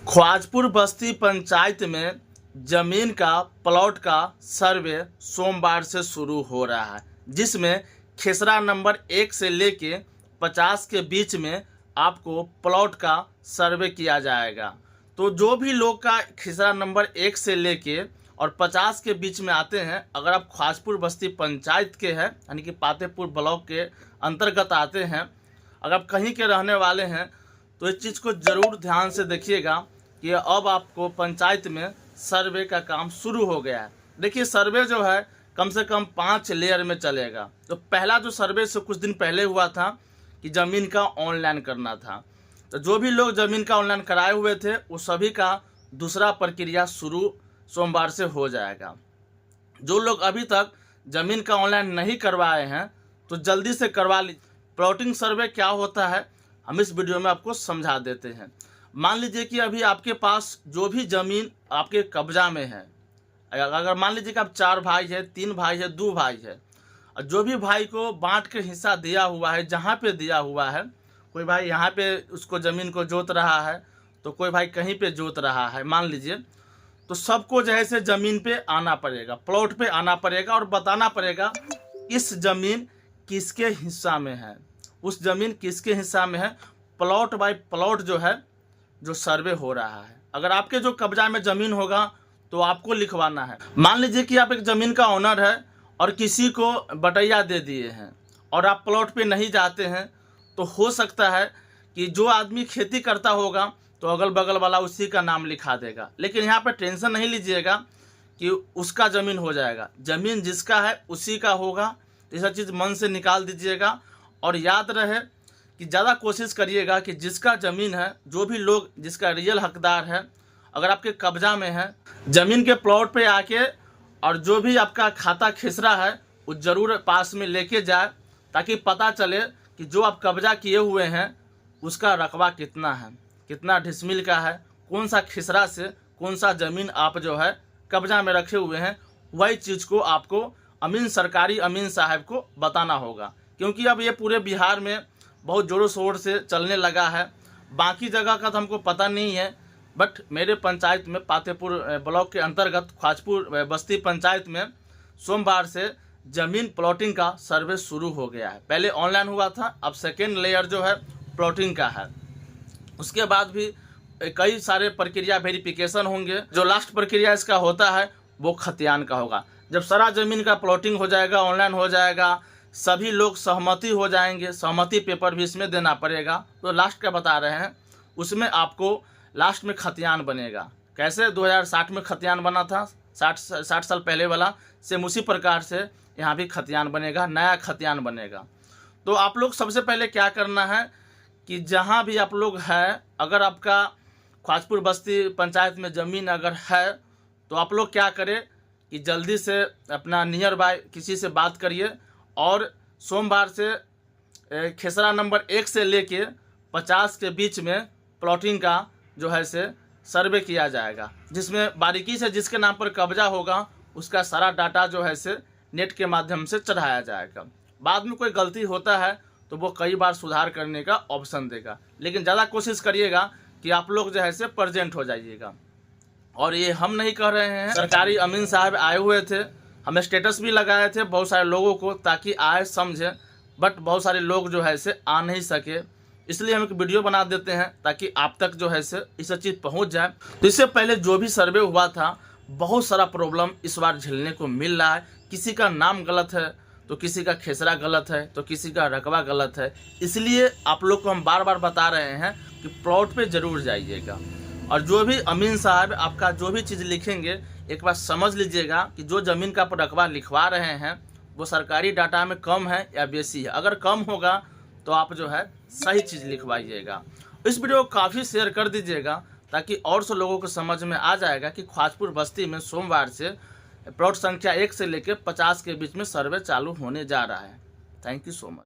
ख्वाजपुर बस्ती पंचायत में जमीन का प्लॉट का सर्वे सोमवार से शुरू हो रहा है, जिसमें खेसरा नंबर 1 से लेके 50 के बीच में आपको प्लॉट का सर्वे किया जाएगा। तो जो भी लोग का खेसरा नंबर 1 से लेके और 50 के बीच में आते हैं, अगर आप ख्वाजपुर बस्ती पंचायत के हैं यानी कि पातेपुर ब्लॉक के अंतर्गत आते हैं, अगर आप कहीं के रहने वाले हैं तो इस चीज़ को ज़रूर ध्यान से देखिएगा कि अब आपको पंचायत में सर्वे का काम शुरू हो गया है। देखिए, सर्वे जो है कम से कम 5 लेयर में चलेगा। तो पहला जो सर्वे से कुछ दिन पहले हुआ था कि ज़मीन का ऑनलाइन करना था, तो जो भी लोग ज़मीन का ऑनलाइन कराए हुए थे वो सभी का दूसरा प्रक्रिया शुरू सोमवार से हो जाएगा। जो लोग अभी तक ज़मीन का ऑनलाइन नहीं करवाए हैं तो जल्दी से करवा लीजिए। प्लॉटिंग सर्वे क्या होता है हम इस वीडियो में आपको समझा देते हैं। मान लीजिए कि अभी आपके पास जो भी ज़मीन आपके कब्जा में है, अगर मान लीजिए कि आप 4 भाई है, 3 भाई है, 2 भाई है, और जो भी भाई को बांट के हिस्सा दिया हुआ है, जहाँ पे दिया हुआ है, कोई भाई यहाँ पे उसको ज़मीन को जोत रहा है तो कोई भाई कहीं पे जोत रहा है, मान लीजिए, तो सबको जो है से ज़मीन पे आना पड़ेगा, प्लॉट पे आना पड़ेगा और बताना पड़ेगा इस ज़मीन किसके हिस्सा में है, उस ज़मीन किसके हिस्सा में है। प्लॉट बाय प्लॉट जो है जो सर्वे हो रहा है। अगर आपके जो कब्जा में ज़मीन होगा तो आपको लिखवाना है। मान लीजिए कि आप एक ज़मीन का ओनर है और किसी को बटैया दे दिए हैं और आप प्लॉट पे नहीं जाते हैं, तो हो सकता है कि जो आदमी खेती करता होगा तो अगल बगल वाला उसी का नाम लिखा देगा। लेकिन यहाँ पर टेंशन नहीं लीजिएगा कि उसका ज़मीन हो जाएगा, ज़मीन जिसका है उसी का होगा। ये सब चीज़ मन से निकाल दीजिएगा और याद रहे कि ज़्यादा कोशिश करिएगा कि जिसका ज़मीन है, जो भी लोग जिसका रियल हकदार है, अगर आपके कब्जा में है, ज़मीन के प्लॉट पे आके और जो भी आपका खाता खेसरा है वो ज़रूर पास में लेके जाए, ताकि पता चले कि जो आप कब्जा किए हुए हैं उसका रकबा कितना है, कितना डिसमिल का है, कौन सा खेसरा से कौन सा ज़मीन आप जो है कब्जा में रखे हुए हैं। वही चीज़ को आपको सरकारी अमीन साहब को बताना होगा, क्योंकि अब ये पूरे बिहार में बहुत ज़ोरों शोर से चलने लगा है। बाकी जगह का तो हमको पता नहीं है, बट मेरे पंचायत में पातेपुर ब्लॉक के अंतर्गत ख्वाजपुर बस्ती पंचायत में सोमवार से ज़मीन प्लॉटिंग का सर्वे शुरू हो गया है। पहले ऑनलाइन हुआ था, अब सेकेंड लेयर जो है प्लॉटिंग का है। उसके बाद भी कई सारे प्रक्रिया वेरिफिकेशन होंगे। जो लास्ट प्रक्रिया इसका होता है वो खतियान का होगा। जब सारा ज़मीन का प्लॉटिंग हो जाएगा, ऑनलाइन हो जाएगा, सभी लोग सहमति हो जाएंगे, सहमति पेपर भी इसमें देना पड़ेगा। तो लास्ट का बता रहे हैं, उसमें आपको लास्ट में खतियान बनेगा। कैसे 2060 में खतियान बना था, 60 साल पहले वाला, सेम उसी प्रकार से यहाँ भी खतियान बनेगा, नया खतियान बनेगा। तो आप लोग सबसे पहले क्या करना है कि जहाँ भी आप लोग हैं, अगर आपका ख्वाजपुर बस्ती पंचायत में ज़मीन अगर है तो आप लोग क्या करें कि जल्दी से अपना नियर बाय किसी से बात करिए और सोमवार से खेसरा नंबर 1 से लेके 50 के बीच में प्लॉटिंग का जो है से सर्वे किया जाएगा, जिसमें बारीकी से जिसके नाम पर कब्जा होगा उसका सारा डाटा जो है से नेट के माध्यम से चढ़ाया जाएगा। बाद में कोई गलती होता है तो वो कई बार सुधार करने का ऑप्शन देगा, लेकिन ज़्यादा कोशिश करिएगा कि आप लोग जो है से प्रेजेंट हो जाइएगा। और ये हम नहीं कह रहे हैं, सरकारी अमीन साहब आए हुए थे, हमें स्टेटस भी लगाए थे बहुत सारे लोगों को ताकि आए समझे, बट बहुत सारे लोग जो है से आ नहीं सके, इसलिए हम एक वीडियो बना देते हैं ताकि आप तक जो है से ये सब चीज़ पहुंच जाए। तो इससे पहले जो भी सर्वे हुआ था बहुत सारा प्रॉब्लम इस बार झेलने को मिल रहा है। किसी का नाम गलत है तो किसी का खेसरा गलत है तो किसी का रकबा गलत है। इसलिए आप लोग को हम बार बार बता रहे हैं कि प्लॉट पे ज़रूर जाइएगा और जो भी अमीन साहब आपका जो भी चीज़ लिखेंगे एक बार समझ लीजिएगा कि जो ज़मीन का रकबा लिखवा रहे हैं वो सरकारी डाटा में कम है या बेसी है। अगर कम होगा तो आप जो है सही चीज़ लिखवाइएगा। इस वीडियो को काफ़ी शेयर कर दीजिएगा ताकि और से लोगों को समझ में आ जाएगा कि ख्वाजपुर बस्ती में सोमवार से प्लॉट संख्या 1 से लेकर 50 के बीच में सर्वे चालू होने जा रहा है। Thank you so much.